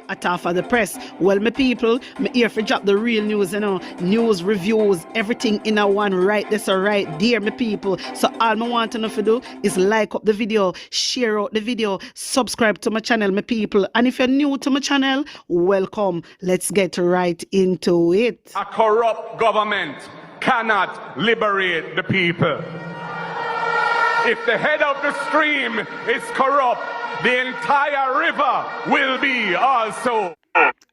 At half of the press. Well, my people, me here for drop the real news, news, reviews, everything in a one right this or right there, my people. So all I want to know to do is like up the video, share out the video, subscribe to my channel, my people. And if you're new to my channel, welcome. Let's get right into it. A corrupt government cannot liberate the people. If the head of the stream is corrupt, the entire river will be also.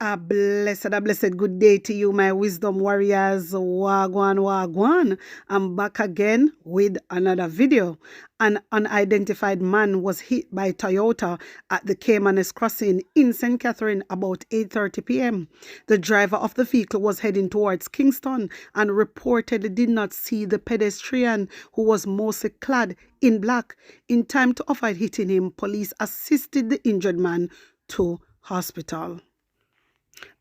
A blessed good day to you, my wisdom warriors. Wagwan, wagwan. I'm back again with another video. An unidentified man was hit by Toyota at the Caymanes Crossing in St. Catherine about 8:30 p.m. The driver of the vehicle was heading towards Kingston and reportedly did not see the pedestrian, who was mostly clad in black. In time to avoid hitting him, police assisted the injured man to hospital.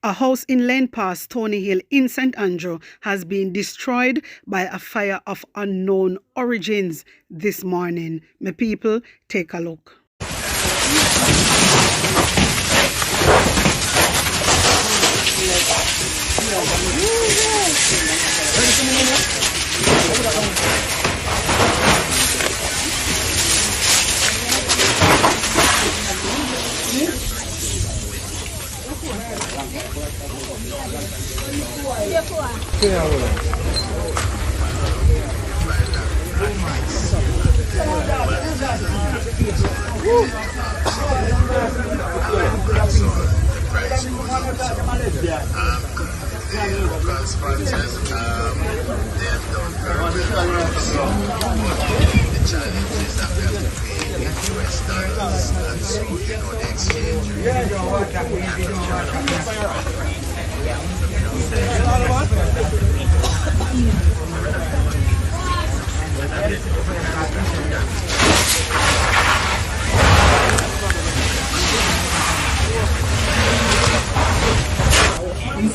A house in Lane Pass, Stony Hill in St. Andrew has been destroyed by a fire of unknown origins this morning. My people, take a look.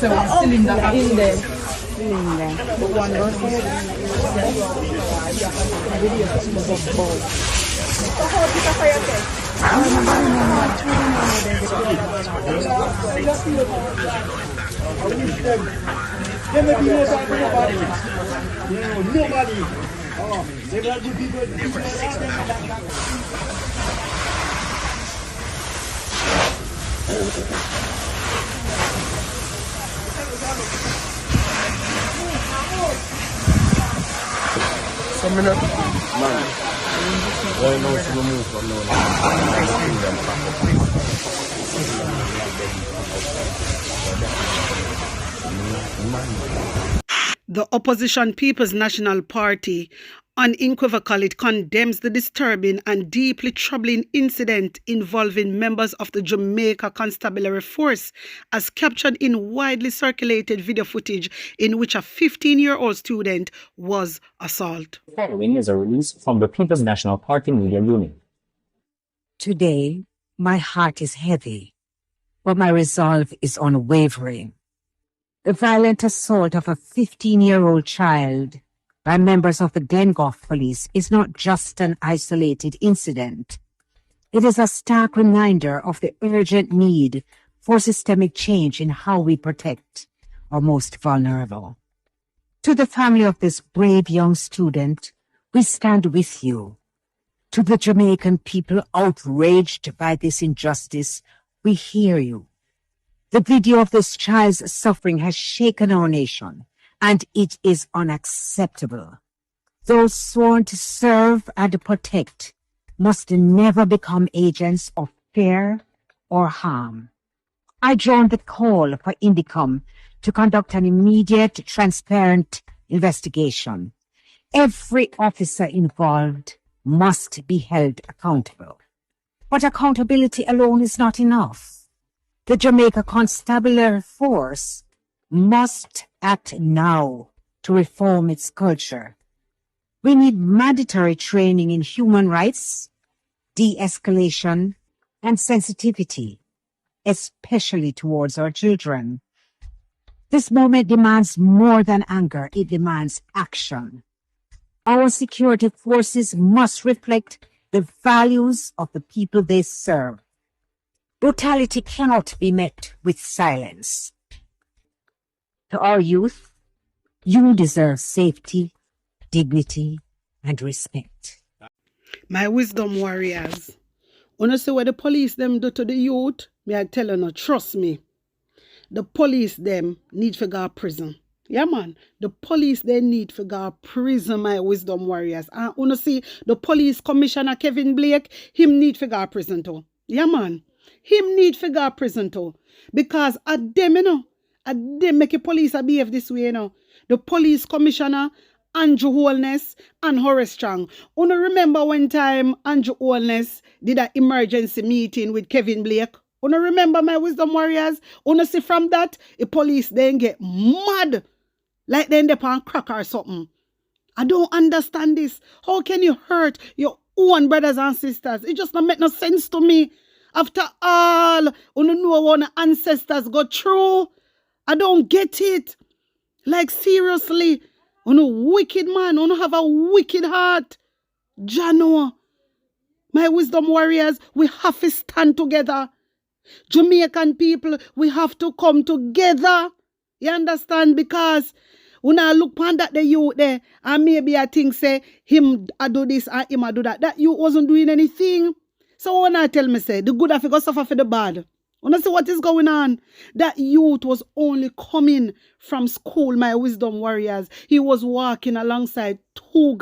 So cylinder in there. But one goes Coming up, man. Why not to remove from The opposition People's National Party unequivocally condemns the disturbing and deeply troubling incident involving members of the Jamaica Constabulary Force, as captured in widely circulated video footage in which a 15-year-old student was assaulted. Following is a release from the People's National Party Media Unit. Today, my heart is heavy, but my resolve is unwavering. The violent assault of a 15-year-old child by members of the Glengough Police is not just an isolated incident. It is a stark reminder of the urgent need for systemic change in how we protect our most vulnerable. To the family of this brave young student, we stand with you. To the Jamaican people outraged by this injustice, we hear you. The video of this child's suffering has shaken our nation, and it is unacceptable. Those sworn to serve and protect must never become agents of fear or harm. I join the call for Indicom to conduct an immediate, transparent investigation. Every officer involved must be held accountable. But accountability alone is not enough. The Jamaica Constabulary Force must act now to reform its culture. We need mandatory training in human rights, de-escalation, and sensitivity, especially towards our children. This moment demands more than anger. It demands action. Our security forces must reflect the values of the people they serve. Brutality cannot be met with silence. To our youth, you deserve safety, dignity, and respect. My wisdom warriors, wanna see what the police them do to the youth? Me I tell you no, trust me. The police them need to go to prison. Yeah, man. The police they need to go to prison, my wisdom warriors. And wanna see the police commissioner Kevin Blake, him need to go to prison too. Yeah, man. Him need to go to prison too. Because at them, you know, at them make the police behave this way, you know. The police commissioner, Andrew Holness and Horace Strong. Wanna remember one time Andrew Holness did an emergency meeting with Kevin Blake? Wanna remember, my wisdom warriors? Wanna see from that, the police then get mad. Like they end up on crack or something. I don't understand this. How can you hurt your own brothers and sisters? It just don't make no sense to me. After all, you know what our ancestors go through. I don't get it. Like seriously, you know, wicked man, you know, have a wicked heart. Jano, my wisdom warriors, we have to stand together. Jamaican people, we have to come together. You understand? Because when I look upon that the youth there, and maybe I think say him I do this and him I do that. That youth wasn't doing anything. So when I tell me say the good have to go suffer for the bad. When I see what is going on, that youth was only coming from school, my wisdom warriors. He was walking alongside two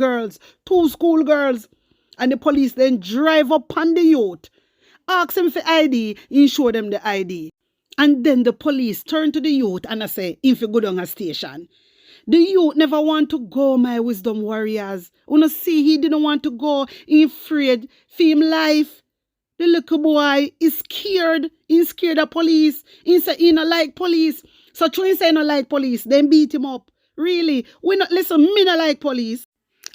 school girls. And the police then drive up on the youth. Ask him for ID, he show them the ID. And then the police turn to the youth and I say, if you go down a station. The youth never want to go, my wisdom warriors. When I see he didn't want to go, he afraid for him life. The little boy is scared. He's scared of police. He say he not like police. So when he say he not like police, then beat him up. Really? Listen, me not like police.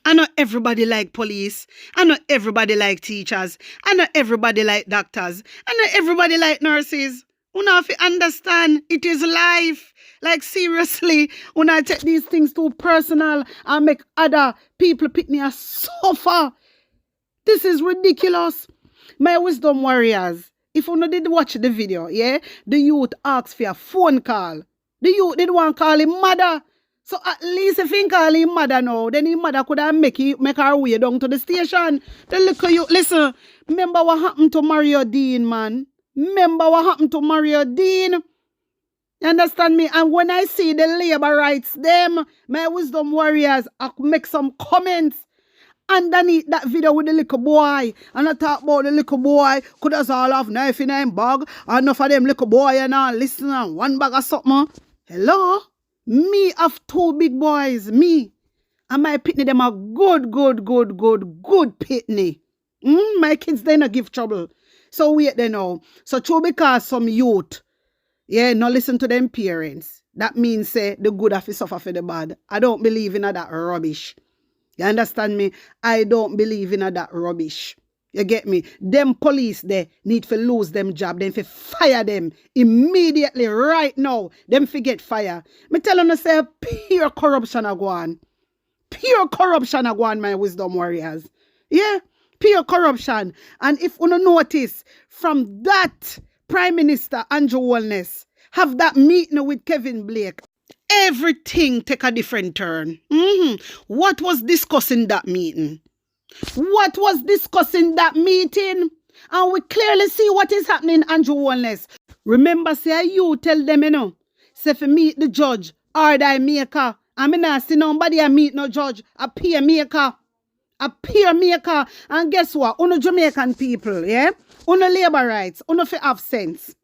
I know everybody like police. I know everybody like teachers. I know everybody like doctors. I know everybody like nurses. You have to understand, it is life. Like seriously, when I take these things too personal and make other people pick me as suffer. This is ridiculous. My wisdom warriors, if you did watch the video, yeah, the youth asked for a phone call. The youth did want to call him mother. So at least if he call him mother now, then his mother could have make her way down to the station. The little youth, listen, remember what happened to Mario Dean, man? Remember what happened to Mario Dean? You understand me? And when I see the labor rights, them, my wisdom warriors, I make some comments underneath that video with the little boy. And I talk about the little boy could us all have knife in him bag. And enough of them little boy and all listen and one bag of something. Hello? Me have two big boys. Me. And my pitney them are good pitney. My kids, they not give trouble. So wait they know. So true because some youth, yeah, not listen to them parents. That means say the good have to suffer for the bad. I don't believe in that rubbish. You understand me? I don't believe in that rubbish. You get me? Them police they need to lose them job. Them to fire them immediately right now. Them forget fire. Me tell them to say pure corruption a go on. Pure corruption a go on, my wisdom warriors. Yeah? Pure corruption. And if you notice, from that Prime Minister Andrew Holness have that meeting with Kevin Blake, everything take a different turn. What was discussed in that meeting? What was discussed in that meeting? And we clearly see what is happening, Andrew Holness. Remember, say you tell them, you know, say if you meet the judge, or the maker, I mean, I see nobody I meet no judge, a peer maker. A peer maker. And guess what? Uno Jamaican people, yeah? Uno labor rights. Uno fi have sense.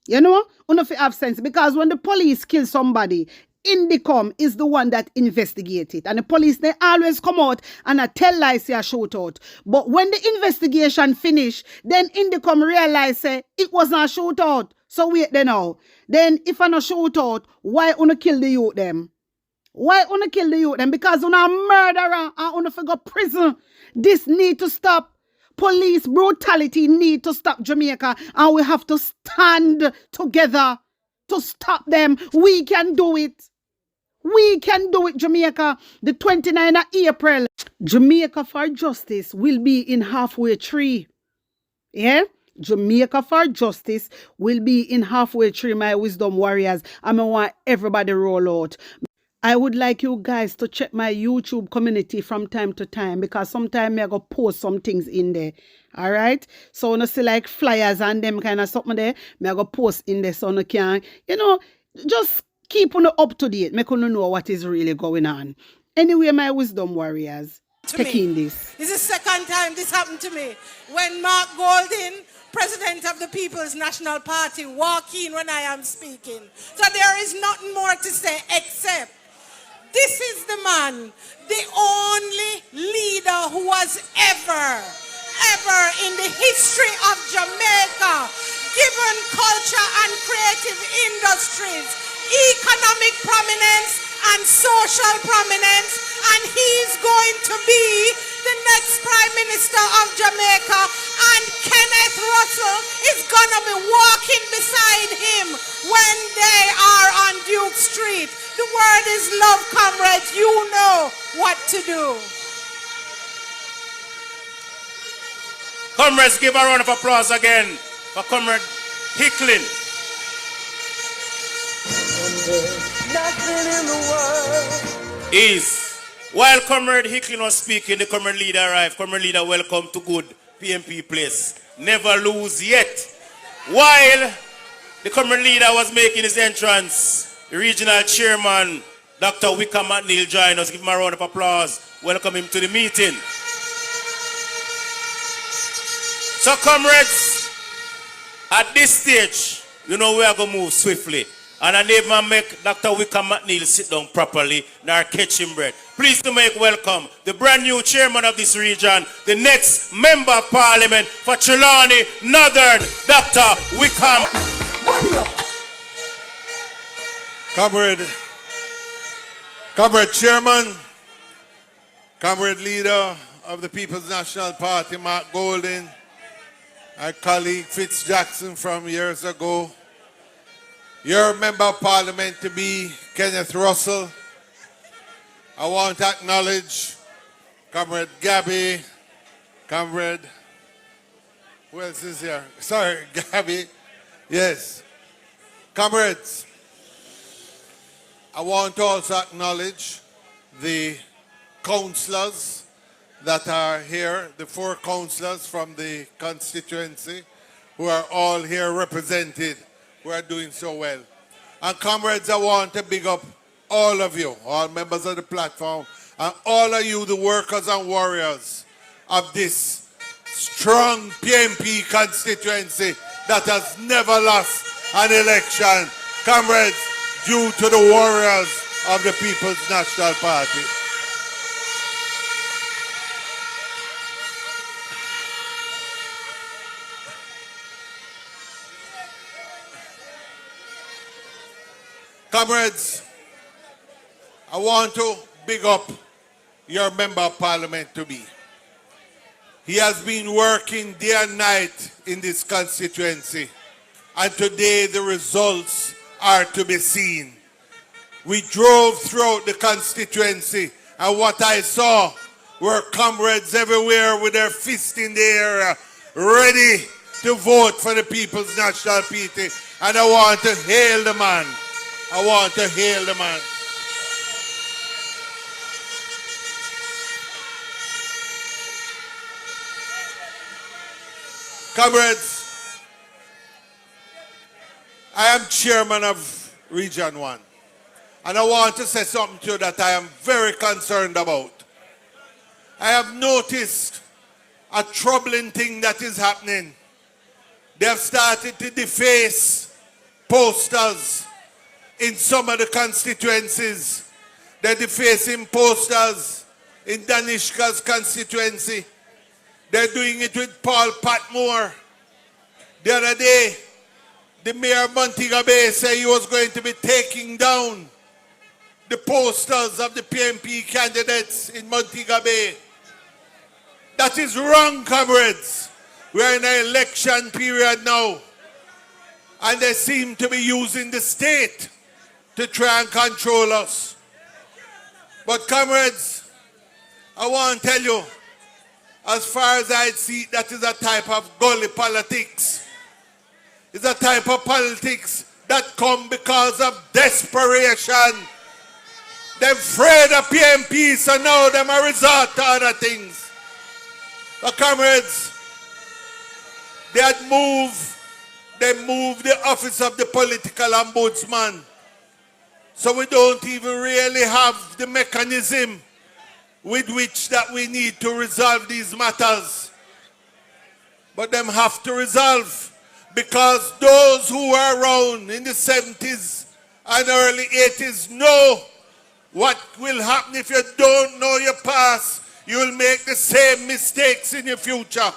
You know? Uno fi have sense. Because when the police kill somebody, Indicom is the one that investigates it. And the police, they always come out and tell lies say a shootout. But when the investigation finish, then Indicom realize say it was not a shootout. So wait then now. Then if I not shootout, why uno kill the youth them? Why wanna kill the youth then? Because you're a murderer and wanna go prison. This need to stop. Police brutality need to stop, Jamaica, and we have to stand together to stop them. We can do it. We can do it, Jamaica. The 29th of April, Jamaica for Justice will be in halfway tree. Yeah? Jamaica for Justice will be in halfway through, my wisdom warriors. I want everybody roll out. I would like you guys to check my YouTube community from time to time because sometimes I go post some things in there. All right. So when I see like flyers and them kind of something there, I go post in there so you can, just keep on up to date. Make you know what is really going on. Anyway, my wisdom warriors, taking this. This is the second time this happened to me. When Mark Golding, President of the People's National Party, walk in when I am speaking. So there is nothing more to say except this is the man, the only leader who was ever in the history of Jamaica given culture and creative industries, economic prominence and social prominence, and he's going to be the next Prime Minister of Jamaica, and Kenneth Russell is going to be walking beside him when they are on Duke Street. The word is love, comrades. You know what to do. Comrades, give a round of applause again for Comrade Hicklin. Nothing in the world. While Comrade Hicklin was speaking, the Comrade Leader arrived. Comrade Leader, welcome to good PMP place. Never lose yet. While the Comrade Leader was making his entrance, the Regional Chairman, Dr. Wickham McNeil, joined us. Give him a round of applause. Welcome him to the meeting. So, comrades, at this stage, you know we are going to move swiftly. And I never make Dr. Wickham McNeil sit down properly nor catch him breath. Please to make welcome the brand new chairman of this region, the next member of parliament for Trelawney Northern, Dr. Wickham. Comrade Chairman, Comrade Leader of the People's National Party, Mark Golding, our colleague Fitz Jackson from years ago, your Member of Parliament to be Kenneth Russell. I want to acknowledge Comrade Gabby, Comrade, who else is here? Sorry, Gabby. Yes. Comrades, I want to also acknowledge the councillors that are here, the 4 councillors from the constituency who are all here represented, who are doing so well. And comrades, I want to big up all of you, all members of the platform, and all of you, the workers and warriors of this strong PMP constituency that has never lost an election. Comrades, due to the warriors of the People's National Party. Comrades, I want to big up your Member of Parliament to be. He has been working day and night in this constituency, and today the results are to be seen. We drove throughout the constituency, and what I saw were comrades everywhere with their fist in the air, ready to vote for the People's National Party. And I want to hail the man. I want to hail the man. Comrades, I am chairman of Region 1. And I want to say something to you that I am very concerned about. I have noticed a troubling thing that is happening. They have started to deface posters in some of the constituencies. They're defacing posters in Danishka's constituency. They're doing it with Paul Patmore. The other day, the mayor of Montego Bay said he was going to be taking down the posters of the PMP candidates in Montego Bay. That is wrong, comrades. We are in an election period now, and they seem to be using the state to try and control us. But comrades, I want to tell you, As far as I see, that is a type of gully politics. It's a type of politics that come because of desperation. They're afraid of PMP, so now they may resort to other things. But comrades, they moved the office of the political ombudsman. So we don't even really have the mechanism with which that we need to resolve these matters. But them have to resolve, because those who were around in the 70s and early 80s know what will happen if you don't know your past. You will make the same mistakes in your future.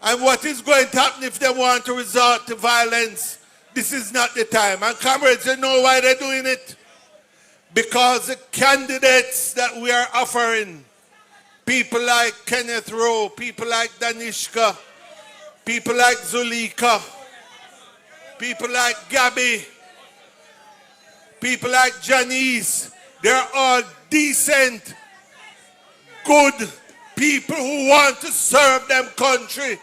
And what is going to happen if they want to resort to violence? This is not the time. And comrades, you know why they're doing it? Because the candidates that we are offering, people like Kenneth Rowe, people like Danishka, people like Zulika, people like Gabby, people like Janice, they're all decent, good people who want to serve them country.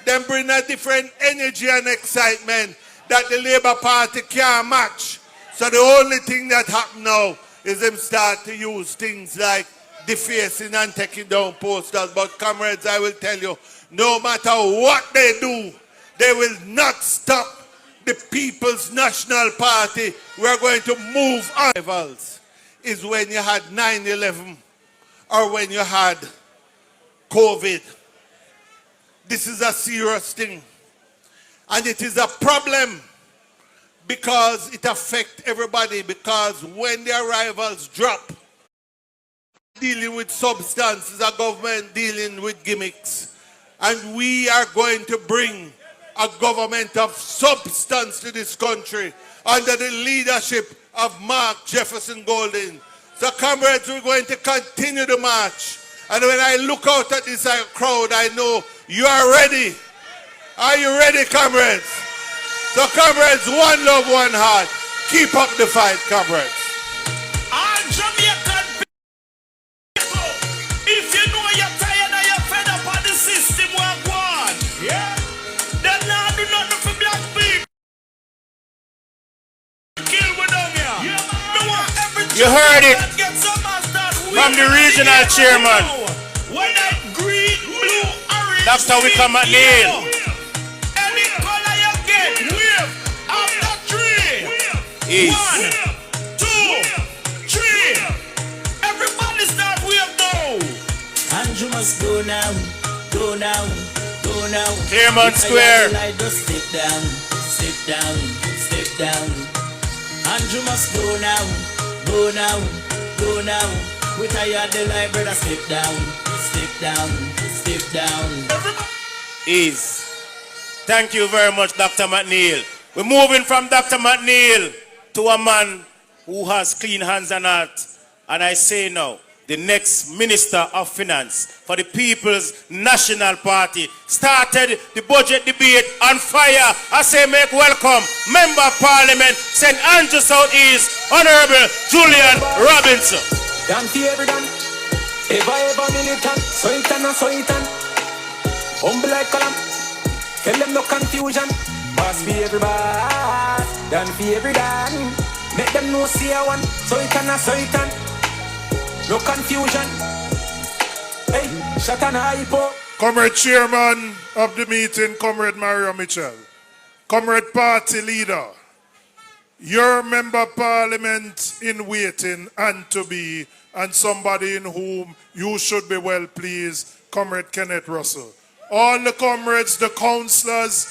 Them bring a different energy and excitement that the Labour Party can't match. So the only thing that happen now is them start to use things like defacing and taking down posters. But comrades, I will tell you, no matter what they do, they will not stop the People's National Party. We are going to move on. Rivals is when you had 9/11 or when you had COVID. This is a serious thing. And it is a problem because it affects everybody, because when their rivals drop, dealing with substances, a government dealing with gimmicks. And we are going to bring a government of substance to this country under the leadership of Mark Jefferson Golden. So comrades, we're going to continue the march. And when I look out at this crowd, I know you are ready. Are you ready, comrades? So comrades, one love, one heart. Keep up the fight, comrades. All Jamaican people, if you know you're tired and you're fed up of the system, walk on. Yeah. Then now do nothing for black people. Kill with them here. Yeah. You heard it from the regional chairman. When I green, blue, orange, Dr. Wickham McNeil. Any color you get, wave after three. East. 1, 2, 3. Everybody start wave now. And you must go now, go now, go now. Chairman Square. Step down, step down, step down. And you must go now, go now, go now. We tired the light, brother. Step down, step down, step down. Ease. Thank you very much, Dr. McNeil. We're moving from Dr. McNeil to a man who has clean hands and heart. And I say now, the next Minister of Finance for the People's National Party started the budget debate on fire. I say make welcome Member of Parliament, St. Andrew South East, Honorable Julian Robinson. Dan fi every dan, ever militant, so it and so it and humble like column, tell them no confusion, boss fi everybody, dan fi every dan, make them know see a one, so it and so it and no confusion, hey, shut an hypo. Comrade Chairman of the meeting, Comrade Mario Mitchell, Comrade Party Leader, your Member of Parliament in waiting and to be, and somebody in whom you should be well pleased, Comrade Kenneth Russell. All the comrades, the councillors,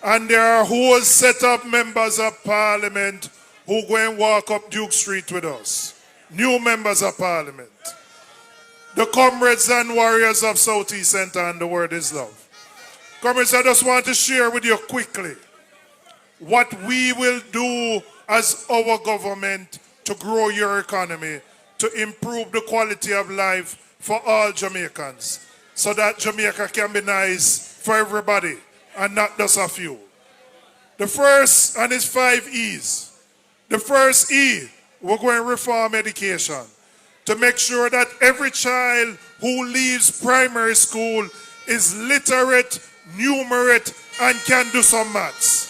and there are whole set of members of Parliament who go and walk up Duke Street with us. New members of Parliament. The comrades and warriors of Southeast Centre, and the word is love. Comrades, I just want to share with you quickly what we will do as our government to grow your economy, to improve the quality of life for all Jamaicans, so that Jamaica can be nice for everybody and not just a few. The first, and it's 5 E's. The first E, we're going to reform education to make sure that every child who leaves primary school is literate, numerate, and can do some maths.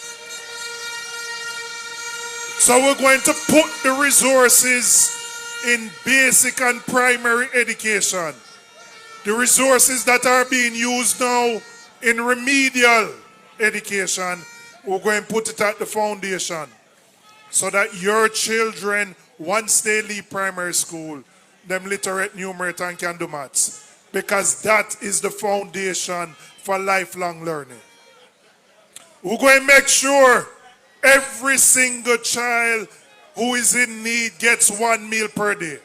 So we're going to put the resources in basic and primary education. The resources that are being used now in remedial education, we're going to put it at the foundation so that your children, once they leave primary school, them literate, numerate, and can do maths. Because that is the foundation for lifelong learning. We're going to make sure every single child who is in need gets 1 meal per day.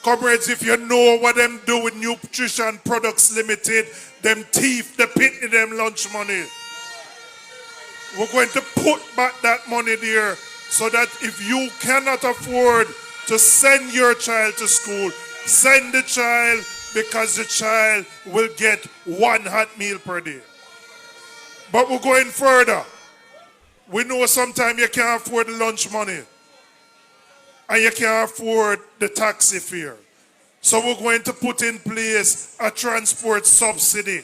Comrades, if you know what them do with Nutrition Products Limited, them thief, the pitney, them lunch money. We're going to put back that money there so that if you cannot afford to send your child to school, send the child, because the child will get 1 hot meal per day. But we're going further. We know sometimes you can't afford the lunch money and you can't afford the taxi fare. So we're going to put in place a transport subsidy,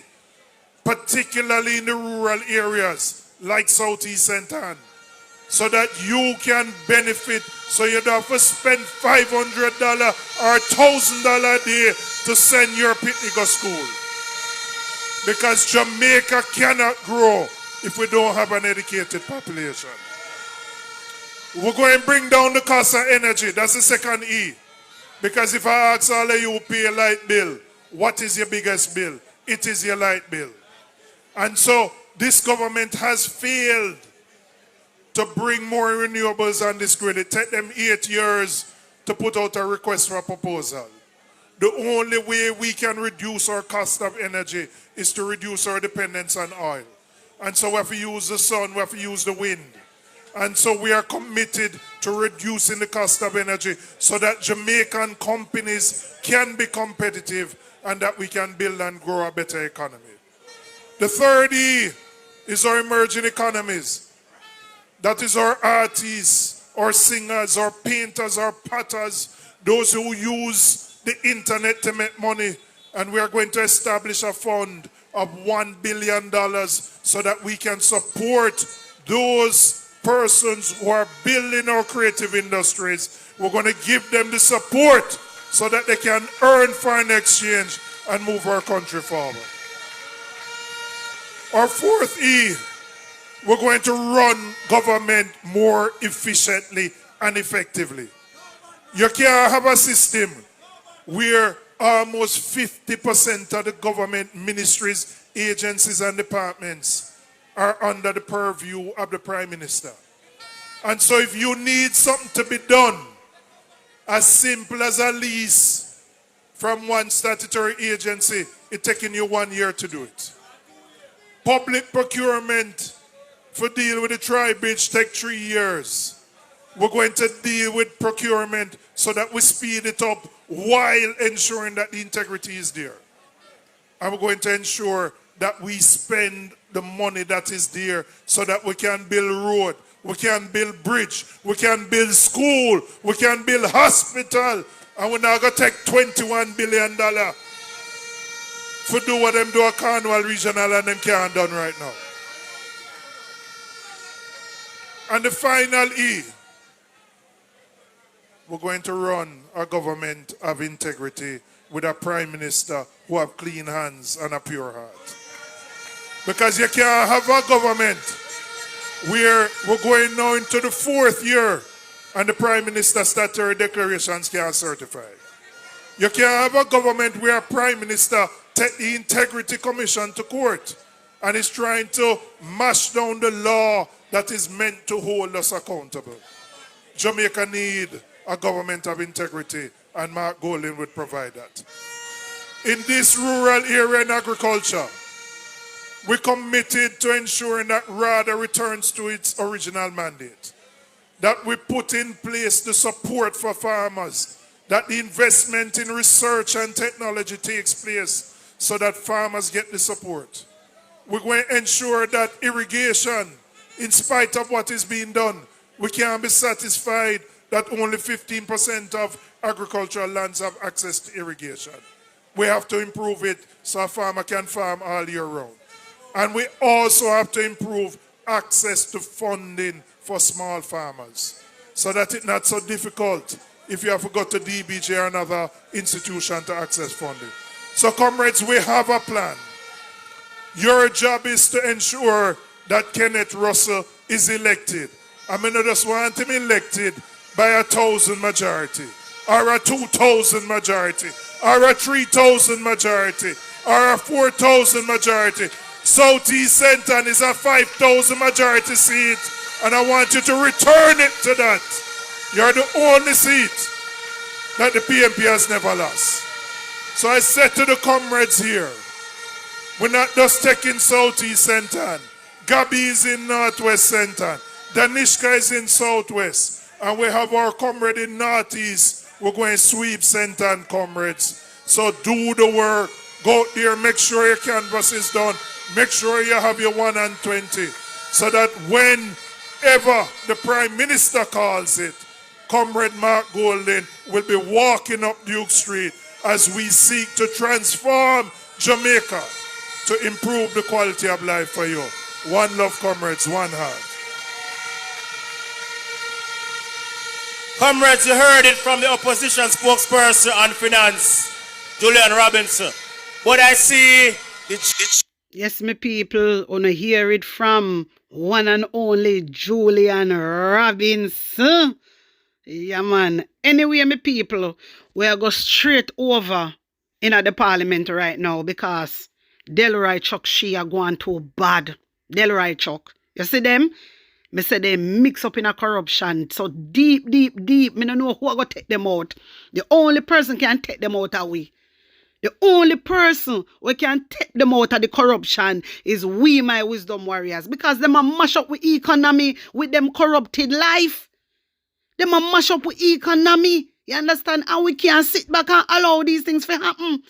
particularly in the rural areas like Southeast St. Ann, so that you can benefit, so you don't have to spend $500 or $1,000 a day to send your pitney to school. Because Jamaica cannot grow if we don't have an educated population. We're going to bring down the cost of energy. That's the second E. Because if I ask all of you who pay a light bill, what is your biggest bill? It is your light bill. And so this government has failed to bring more renewables on this grid. It took them 8 years to put out a request for a proposal. The only way we can reduce our cost of energy is to reduce our dependence on oil. And so we have to use the sun, we have to use the wind. And so we are committed to reducing the cost of energy so that Jamaican companies can be competitive and that we can build and grow a better economy. The third E is our emerging economies. That is our artists, our singers, our painters, our potters, those who use the internet to make money. And we are going to establish a fund of $1 billion so that we can support those persons who are building our creative industries. We're going to give them the support so that they can earn foreign exchange and move our country forward. Our fourth E, we're going to run government more efficiently and effectively. You can't have a system where almost 50% of the government ministries, agencies, and departments are under the purview of the Prime Minister. And so if you need something to be done, as simple as a lease from one statutory agency, it's taking you 1 year to do it. Public procurement for deal with the tri-bridge take 3 years. We're going to deal with procurement so that we speed it up while ensuring that the integrity is there. And we're going to ensure that we spend the money that is there so that we can build road, we can build bridge, we can build school, we can build hospital, and we're now going to take $21 billion for do what them do a Cornwall Regional and them can't done right now. And the final E, we're going to run a government of integrity with a Prime Minister who have clean hands and a pure heart. Because you can't have a government where we're going now into the 4th year and the Prime Minister's statutory declarations can't certify. You can't have a government where a Prime Minister take the Integrity Commission to court and is trying to mash down the law that is meant to hold us accountable. Jamaica need a government of integrity, and Mark Golding would provide that. In this rural area in agriculture, we're committed to ensuring that RADA returns to its original mandate, that we put in place the support for farmers, that the investment in research and technology takes place so that farmers get the support. We're going to ensure that irrigation, in spite of what is being done, we can't be satisfied that only 15% of agricultural lands have access to irrigation. We have to improve it so a farmer can farm all year round. And we also have to improve access to funding for small farmers so that it's not so difficult if you have to go to DBJ or another institution to access funding. So comrades, we have a plan. Your job is to ensure that Kenneth Russell is elected. I mean, I just want him elected by 1,000 majority, or a 2,000 majority, or a 3,000 majority, or a 4,000 majority. Southeast Centon is a 5,000 majority seat, and I want you to return it to that. You're the only seat that the PMP has never lost. So I said to the comrades here, we're not just taking Southeast Centon. Gabi is in Northwest Centon. Danishka is in Southwest. And we have our comrade in Northeast. We're going to sweep Centon, comrades. So do the work. Go out there, make sure your canvas is done. Make sure you have your 1 and 20. So that whenever the Prime Minister calls it, Comrade Mark Golden will be walking up Duke Street as we seek to transform Jamaica to improve the quality of life for you. One love, comrades, one heart. Comrades, you heard it from the opposition spokesperson on finance, Julian Robinson. But I see Yes, my people, wanna hear it from one and only Julian Robinson. Yeah, man. Anyway, my people, we'll go straight over in the parliament right now because Delroy Chuck, she are going too bad. Delroy Chuck. You see them? Me say they mix up in a corruption so deep. Me don't know who are going to take them out. The only person can take them out away. The only person who can take them out of the corruption is we, my wisdom warriors. Because them a mash up with economy with them corrupted life. Them a mash up with economy. You understand? And we can't sit back and allow these things to happen.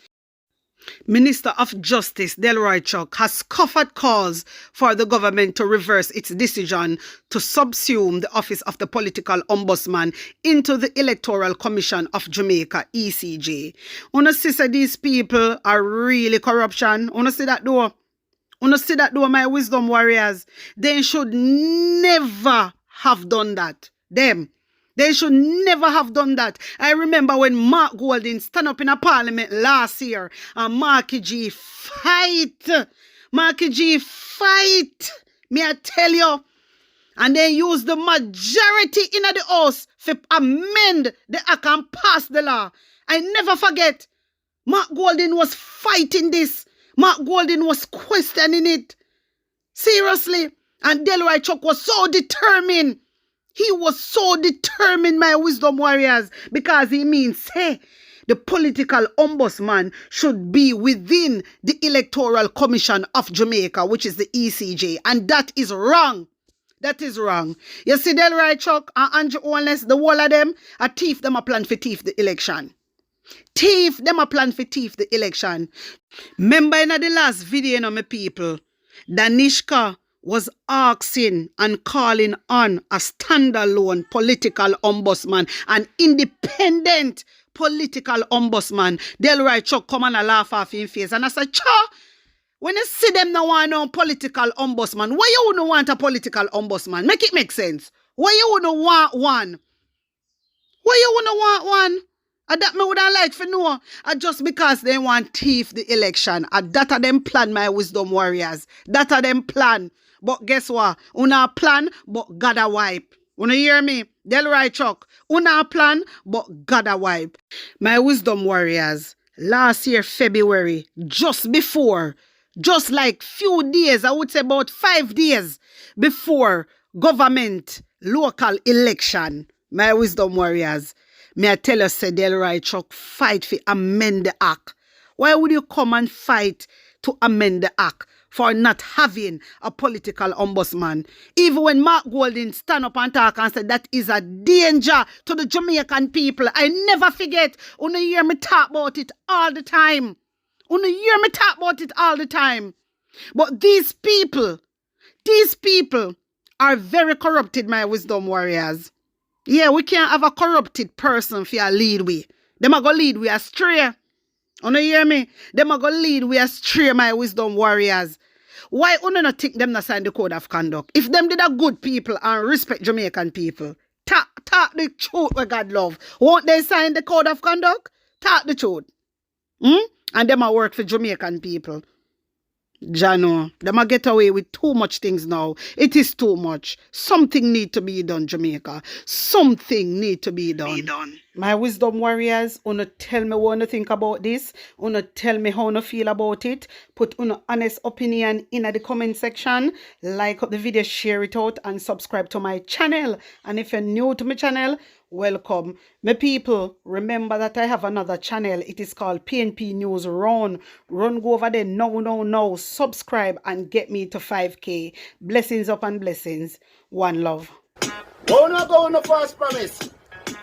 Minister of Justice Delroy Chuck has scoffed at calls for the government to reverse its decision to subsume the office of the political ombudsman into the Electoral Commission of Jamaica, ECJ. Wanna see that these people are really corruption? Wanna see that though? Wanna see that though, my wisdom warriors? They should never have done that. They should never have done that. I remember when Mark Golding stand up in a parliament last year and Marky G fight. Marky G fight. Me I tell you. And they use the majority in the house to amend the act and pass the law. I never forget. Mark Golding was fighting this. Mark Golding was questioning it. Seriously. And Delroy Chuck was so determined. He was so determined, my wisdom warriors, because he means, hey, the political ombudsman should be within the Electoral Commission of Jamaica, which is the ECJ. And that is wrong. That is wrong. You see, Delroy Chuck and Andrew Owens, the whole of them, a thief, them a plan for thief the election. Thief, them a plan for thief the election. Remember in the last video, you know, my people, Danishka was asking and calling on a standalone political ombudsman, an independent political ombudsman. Delroy Chuck come and laugh off in face. And I said, Cha, when you see them now want no political ombudsman, why you wouldn't want a political ombudsman? Make it make sense. Why you wouldn't want one? Why you wouldn't want one? And that me would have like for know. Just because they want thief the election. And that are them plan, my wisdom warriors. That are them plan. But guess what? Una plan, but God a wipe. Una hear me? Delroy Chuck. Una plan, but God a wipe. My wisdom warriors, last year, February, just like few days, I would say about 5 days before government local election, my wisdom warriors, may I tell you, say Delroy Chuck fight for amend the act. Why would you come and fight to amend the act? For not having a political ombudsman. Even when Mark Golding stand up and talk and said that is a danger to the Jamaican people. I never forget. Una hear me talk about it all the time. But these people are very corrupted, my wisdom warriors. Yeah, we can't have a corrupted person for a lead we. Them a go lead we astray. You hear me? Them a go lead we astray, my wisdom warriors. Why you not think them not sign the code of conduct? If them did a good people and respect Jamaican people, talk the truth where God love. Won't they sign the code of conduct? Talk the truth. And them a work for Jamaican people. Jano, them a get away with too much things now. It is too much. Something need to be done, Jamaica. Something need to be done. My wisdom warriors, wanna tell me what you think about this? Wanna tell me how you feel about it? Put your honest opinion in the comment section. Like up the video, share it out, and subscribe to my channel. And if you're new to my channel, welcome. My people, remember that I have another channel. It is called PNP News Run. Run, go over there now. Subscribe and get me to 5K. Blessings upon blessings. One love. We're not going to false promise.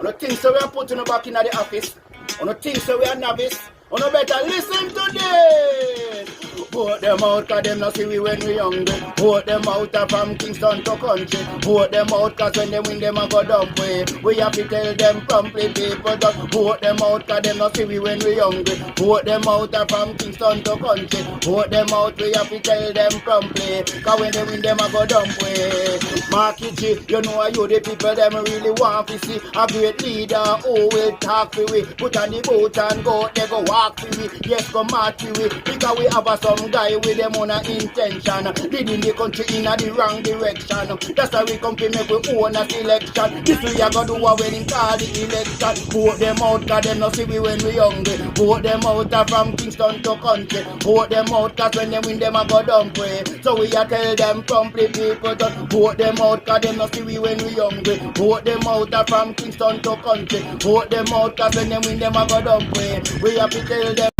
On the things that we are putting back in the office. On the things that we are novice. On the better listen to this. Vote them out cause them not see we when we young. Vote them out from Kingston to country. Vote them out cause when they win them a go dump way. We have to tell them promptly people that vote them out cause them not see we when we young. Vote them out from Kingston to country. Vote them out, we have to tell them promptly. Cause when they win them a go dump way. Marky G, you know you the people them really want to see a great leader who will talk to we. Put on the boat and go, they go walk to we. Yes, go march to we. Because we have some guy with them on a intention, leading the country in the wrong direction. That's why we come to make we own a selection. This we are gonna do when him call the election. Vote them out cause them not see we when we hungry. Vote them out from Kingston to country. Vote them out cause when they win them a go dump way. So we are tell them promptly people that vote them out cause them not see we when we hungry. Vote them out from Kingston to country. Vote them out cause when they win them a go dump way. We have to tell them